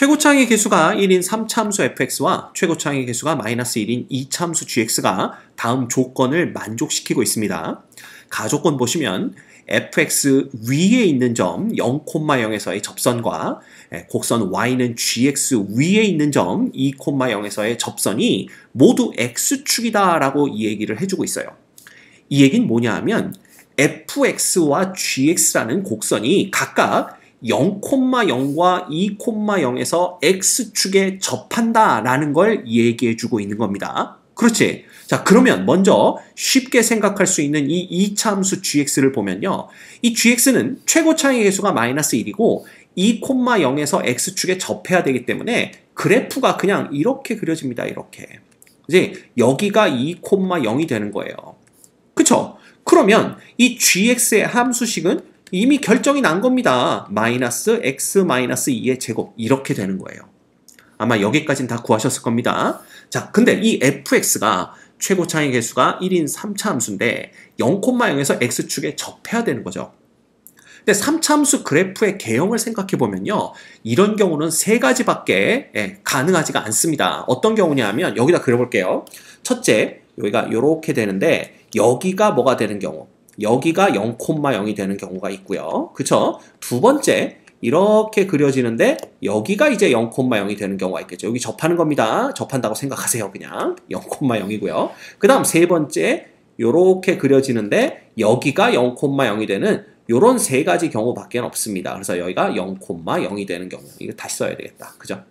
최고차항의 개수가 1인 3차함수 fx와 최고차항의 개수가 마이너스 1인 2차함수 gx가 다음 조건을 만족시키고 있습니다. 가조건 보시면 fx 위에 있는 점 0,0에서의 접선과 곡선 y는 gx 위에 있는 점 2,0에서의 접선이 모두 x축이다 라고 이 얘기를 해주고 있어요. 이 얘기는 뭐냐 하면 fx와 gx라는 곡선이 각각 0,0과 2,0에서 x축에 접한다 라는 걸 얘기해 주고 있는 겁니다. 그렇지? 자, 그러면 먼저 쉽게 생각할 수 있는 이 2차 함수 gx를 보면요. 이 gx는 최고차항의 개수가 마이너스 1이고 2,0에서 x축에 접해야 되기 때문에 그래프가 그냥 이렇게 그려집니다. 이렇게. 이제 여기가 2,0이 되는 거예요. 그쵸? 그러면 이 gx의 함수식은 이미 결정이 난 겁니다. 마이너스 x 마이너스 2의 제곱 이렇게 되는 거예요. 아마 여기까지는 다 구하셨을 겁니다. 자, 근데 이 fx가 최고차항의 개수가 1인 3차 함수인데 0,0에서 x축에 접해야 되는 거죠. 근데 3차 함수 그래프의 개형을 생각해 보면요. 이런 경우는 세 가지밖에 가능하지가 않습니다. 어떤 경우냐 하면 여기다 그려볼게요. 첫째, 여기가 이렇게 되는데 여기가 뭐가 되는 경우? 여기가 0,0이 되는 경우가 있고요. 그쵸? 두 번째, 이렇게 그려지는데 여기가 이제 0,0이 되는 경우가 있겠죠. 여기 접하는 겁니다. 접한다고 생각하세요. 그냥 0,0이고요. 그 다음 세 번째, 이렇게 그려지는데 여기가 0,0이 되는 이런 세 가지 경우밖에 없습니다. 그래서 여기가 0,0이 되는 경우. 이거 다시 써야 되겠다. 그죠?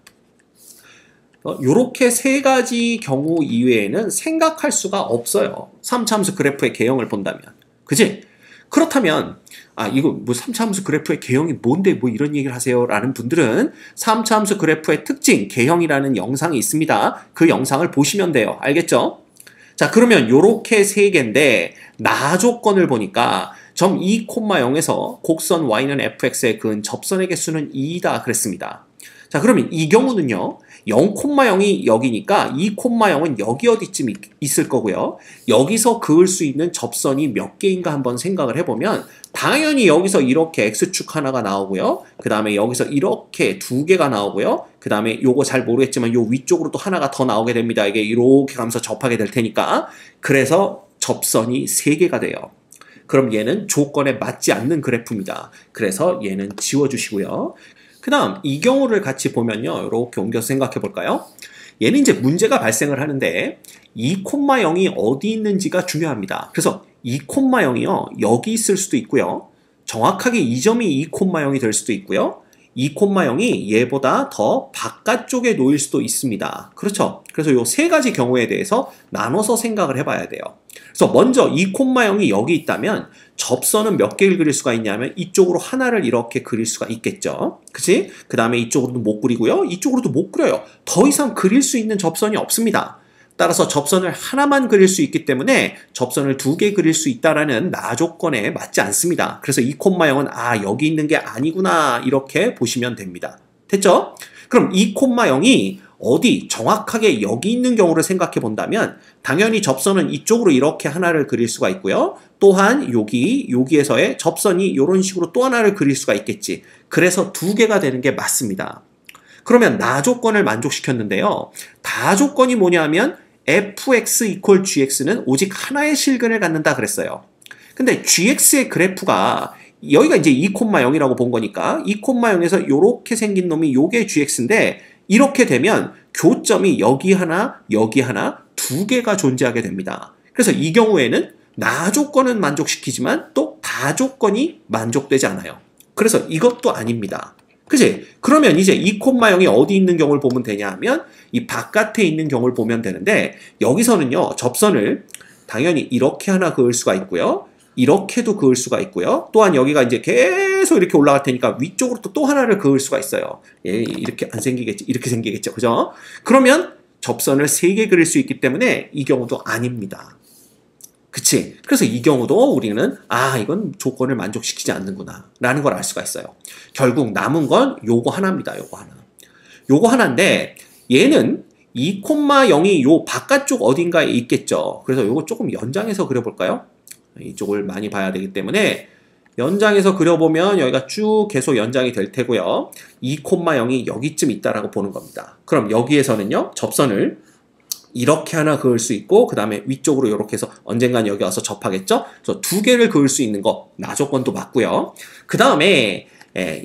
이렇게 세 가지 경우 이외에는 생각할 수가 없어요. 3차 함수 그래프의 개형을 본다면. 그치? 그렇다면 이거 뭐 3차 함수 그래프의 개형이 뭔데 뭐 이런 얘기를 하세요 라는 분들은 3차 함수 그래프의 특징 개형이라는 영상이 있습니다. 그 영상을 보시면 돼요. 알겠죠? 자, 그러면 요렇게 세 개인데 나 조건을 보니까 점 2,0에서 곡선 y는 fx의 그은 접선의 개수는 2다 그랬습니다. 자, 그러면 이 경우는요. 0,0이 여기니까 2,0은 여기 어디쯤 있을 거고요. 여기서 그을 수 있는 접선이 몇 개인가 한번 생각을 해보면 당연히 여기서 이렇게 x축 하나가 나오고요. 그 다음에 여기서 이렇게 두 개가 나오고요. 그 다음에 요거 잘 모르겠지만 요 위쪽으로 또 하나가 더 나오게 됩니다. 이게 이렇게 가면서 접하게 될 테니까. 그래서 접선이 3개가 돼요. 그럼 얘는 조건에 맞지 않는 그래프입니다. 그래서 얘는 지워주시고요. 그 다음 이 경우를 같이 보면요. 이렇게 옮겨서 생각해 볼까요? 얘는 이제 문제가 발생을 하는데 2,0이 어디 있는지가 중요합니다. 그래서 2,0이요. 여기 있을 수도 있고요. 정확하게 이 점이 2,0이 될 수도 있고요. 2,0이 얘보다 더 바깥쪽에 놓일 수도 있습니다. 그렇죠? 그래서 이 세 가지 경우에 대해서 나눠서 생각을 해봐야 돼요. 그래서 먼저 2,0이 여기 있다면 접선은 몇 개를 그릴 수가 있냐면 이쪽으로 하나를 이렇게 그릴 수가 있겠죠. 그치? 그 다음에 이쪽으로도 못 그리고요. 이쪽으로도 못 그려요. 더 이상 그릴 수 있는 접선이 없습니다. 따라서 접선을 하나만 그릴 수 있기 때문에 접선을 2개 그릴 수 있다라는 나 조건에 맞지 않습니다. 그래서 2,0은 여기 있는 게 아니구나 이렇게 보시면 됩니다. 됐죠? 그럼 2,0이 어디 정확하게 여기 있는 경우를 생각해 본다면 당연히 접선은 이쪽으로 이렇게 하나를 그릴 수가 있고요. 또한 여기에서의 접선이 이런 식으로 또 하나를 그릴 수가 있겠지. 그래서 2개가 되는 게 맞습니다. 그러면 나 조건을 만족시켰는데요. 다 조건이 뭐냐면 fx = gx는 오직 하나의 실근을 갖는다 그랬어요. 근데 gx의 그래프가 여기가 이제 2,0이라고 본 거니까 2,0에서 이렇게 생긴 놈이 요게 gx인데 이렇게 되면 교점이 여기 하나, 여기 하나 2개가 존재하게 됩니다. 그래서 이 경우에는 나 조건은 만족시키지만 또 다 조건이 만족되지 않아요. 그래서 이것도 아닙니다. 그치? 그러면 이제 2,0이 어디 있는 경우를 보면 되냐 하면 이 바깥에 있는 경우를 보면 되는데 여기서는요. 접선을 당연히 이렇게 하나 그을 수가 있고요. 이렇게도 그을 수가 있고요. 또한 여기가 이제 계속 이렇게 올라갈 테니까 위쪽으로 또 하나를 그을 수가 있어요. 이렇게 안 생기겠지? 이렇게 생기겠죠. 그죠? 그러면 접선을 3개 그릴 수 있기 때문에 이 경우도 아닙니다. 그치? 그래서 이 경우도 우리는 이건 조건을 만족시키지 않는구나 라는 걸 알 수가 있어요. 결국 남은 건 요거 하나입니다. 요거 하나. 요거 하나인데 얘는 2,0이 요 바깥쪽 어딘가에 있겠죠. 그래서 요거 조금 연장해서 그려볼까요? 이쪽을 많이 봐야 되기 때문에 연장해서 그려보면 여기가 쭉 계속 연장이 될 테고요. 2,0이 여기쯤 있다라고 보는 겁니다. 그럼 여기에서는요, 접선을 이렇게 하나 그을 수 있고, 그 다음에 위쪽으로 이렇게 해서 언젠간 여기 와서 접하겠죠? 그래서 두 개를 그을 수 있는 거, 나조건도 맞고요. 그 다음에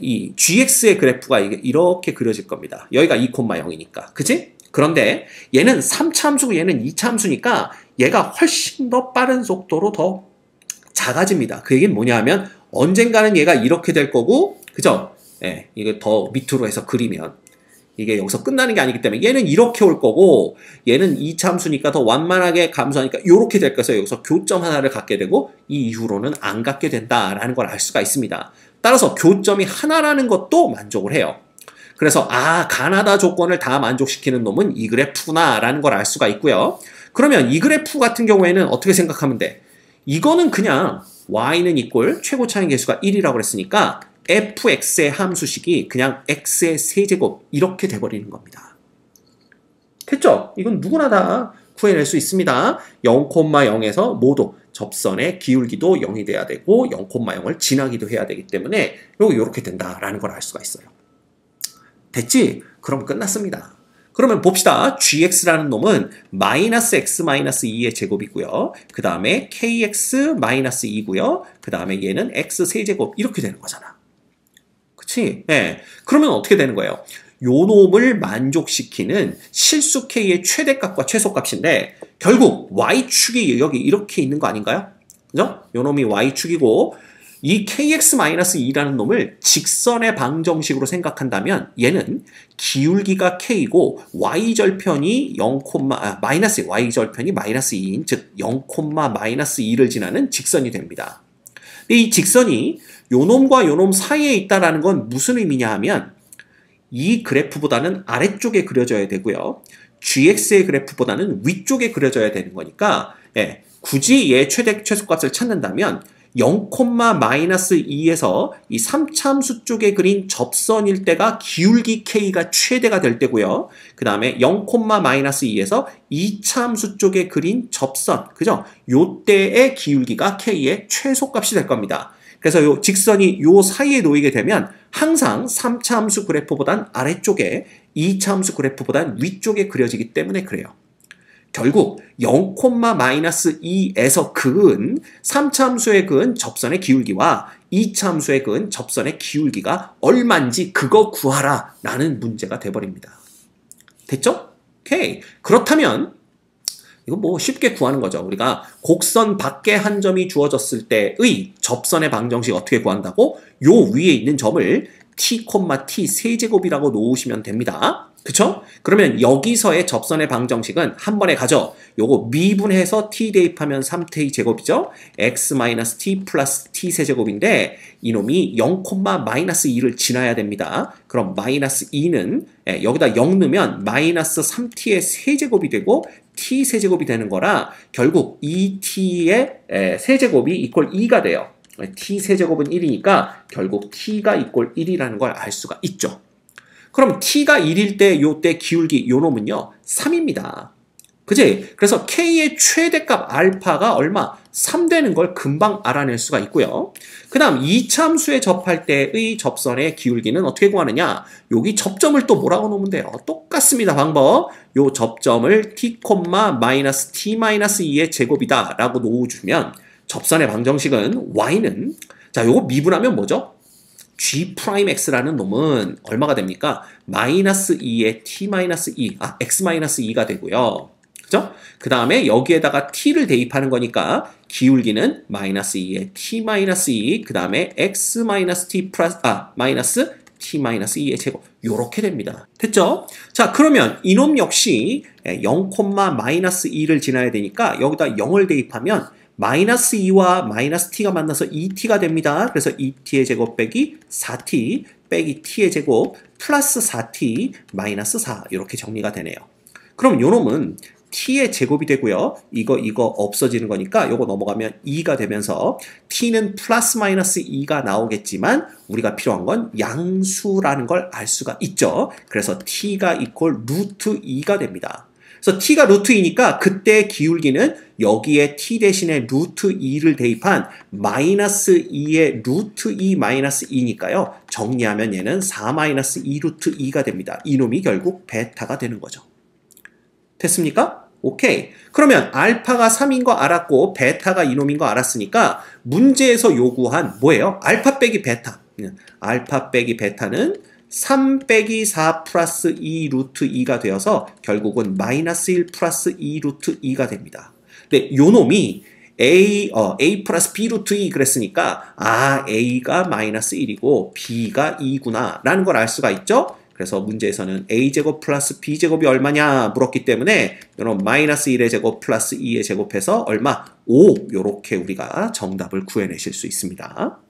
이 gx의 그래프가 이렇게 그려질 겁니다. 여기가 2,0이니까. 그치? 그런데 얘는 3차 함수고 얘는 2차 함수니까 얘가 훨씬 더 빠른 속도로 더 작아집니다. 그 얘기는 뭐냐 하면 언젠가는 얘가 이렇게 될 거고, 그죠? 이게 더 밑으로 해서 그리면 이게 여기서 끝나는 게 아니기 때문에 얘는 이렇게 올 거고, 얘는 2차 함수니까 더 완만하게 감소하니까 이렇게 될 거여서 여기서 교점 하나를 갖게 되고 이 이후로는 안 갖게 된다라는 걸 알 수가 있습니다. 따라서 교점이 하나라는 것도 만족을 해요. 그래서 가나다 조건을 다 만족시키는 놈은 이 그래프구나 라는 걸 알 수가 있고요. 그러면 이 그래프 같은 경우에는 어떻게 생각하면 돼? 이거는 그냥 y는 이꼴 최고 차이 계수가 1이라고 그랬으니까 fx의 함수식이 그냥 x의 세제곱 이렇게 돼버리는 겁니다. 됐죠? 이건 누구나 다 구해낼 수 있습니다. 0,0에서 모두 접선의 기울기도 0이 돼야 되고 0,0을 지나기도 해야 되기 때문에 이렇게 된다라는 걸 알 수가 있어요. 됐지? 그럼 끝났습니다. 그러면 봅시다. gx라는 놈은 마이너스 x 마이너스 2의 제곱이고요. 그 다음에 kx 마이너스 2고요. 그 다음에 얘는 x 세제곱 이렇게 되는 거잖아. 그치? 네. 그러면 어떻게 되는 거예요? 요 놈을 만족시키는 실수 k의 최대값과 최소값인데 결국 y축이 여기 이렇게 있는 거 아닌가요? 그죠? 요 놈이 y축이고 이 kx-2라는 놈을 직선의 방정식으로 생각한다면 얘는 기울기가 k이고 y절편이 y절편이 마이너스 2인 즉 0,-2를 지나는 직선이 됩니다. 근데 이 직선이 요 놈과 요 놈 사이에 있다는 건 무슨 의미냐 하면 이 그래프보다는 아래쪽에 그려져야 되고요. gx의 그래프보다는 위쪽에 그려져야 되는 거니까 굳이 얘 최소값을 찾는다면 0,-2에서 이 3차함수 쪽에 그린 접선일 때가 기울기 k가 최대가 될 때고요. 그 다음에 0,-2에서 2차함수 쪽에 그린 접선, 그죠? 요 때의 기울기가 k의 최소값이 될 겁니다. 그래서 요 직선이 요 사이에 놓이게 되면 항상 3차함수 그래프보단 아래쪽에 2차함수 그래프보단 위쪽에 그려지기 때문에 그래요. 결국 0,-2에서 그은 3차 함수에 그은 접선의 기울기와 2차 함수에 그은 접선의 기울기가 얼마인지 그거 구하라 라는 문제가 돼버립니다. 됐죠? 오케이. 그렇다면 이거 뭐 쉽게 구하는 거죠. 우리가 곡선 밖에 한 점이 주어졌을 때의 접선의 방정식 어떻게 구한다고? 요 위에 있는 점을 t, t 세제곱이라고 놓으시면 됩니다. 그쵸? 그러면 여기서의 접선의 방정식은 한 번에 가죠. 요거 미분해서 t 대입하면 3t 제곱이죠. x-t 플러스 t 세제곱인데 이놈이 0,-2를 지나야 됩니다. 그럼 마이너스 2는 여기다 0 넣으면 마이너스 3t의 세제곱이 되고 t 세제곱이 되는 거라 결국 2t의 세제곱이 이퀄 2가 돼요. t 세제곱은 1이니까 결국 t가 이퀄 1이라는 걸 알 수가 있죠. 그럼 t가 1일 때 요때 기울기 요 놈은요 3입니다. 그지? 그래서 k의 최대값 알파가 얼마? 3 되는 걸 금방 알아낼 수가 있고요. 그 다음 2차 함수에 접할 때의 접선의 기울기는 어떻게 구하느냐? 여기 접점을 또 뭐라고 놓으면 돼요? 똑같습니다. 방법. 요 접점을 t, t-2의 제곱이다 라고 놓아주면 접선의 방정식은 y는 자 요거 미분하면 뭐죠? g'x라는 놈은 얼마가 됩니까? 마이너스 2의 t-2, x-2가 되고요. 그죠? 그 다음에 여기에다가 t를 대입하는 거니까 기울기는 마이너스 2의 t-2, 그 다음에 x-t 플러스, 마이너스 t-2의 제곱. 요렇게 됩니다. 됐죠? 자, 그러면 이놈 역시 0,-2를 지나야 되니까 여기다 0을 대입하면 마이너스 2와 마이너스 t가 만나서 2t가 됩니다. 그래서 2t의 제곱 빼기 4t 빼기 t의 제곱 플러스 4t 마이너스 4 이렇게 정리가 되네요. 그럼 요 놈은 t의 제곱이 되고요. 이거 없어지는 거니까 요거 넘어가면 2가 되면서 t는 플러스 마이너스 2가 나오겠지만 우리가 필요한 건 양수라는 걸 알 수가 있죠. 그래서 t가 이퀄 루트 2가 됩니다. 그래서 t가 루트 2니까 그때 기울기는 여기에 t 대신에 루트 2를 대입한 마이너스 2의 루트 2 마이너스 2니까요. 정리하면 얘는 4 마이너스 2 루트 2가 됩니다. 이놈이 결국 베타가 되는 거죠. 됐습니까? 오케이. 그러면 알파가 3인 거 알았고 베타가 이놈인 거 알았으니까 문제에서 요구한 뭐예요? 알파 빼기 베타. 알파 빼기 베타는 3 빼기 4 플러스 2 루트 2가 되어서 결국은 마이너스 1 플러스 2 루트 2가 됩니다. 근데 요놈이 A 플러스 B 루트 2 그랬으니까 A가 마이너스 1이고 B가 2구나 라는 걸 알 수가 있죠? 그래서 문제에서는 A제곱 플러스 B제곱이 얼마냐 물었기 때문에 이런 마이너스 1의 제곱 플러스 2의 제곱해서 얼마? 5 요렇게 우리가 정답을 구해내실 수 있습니다.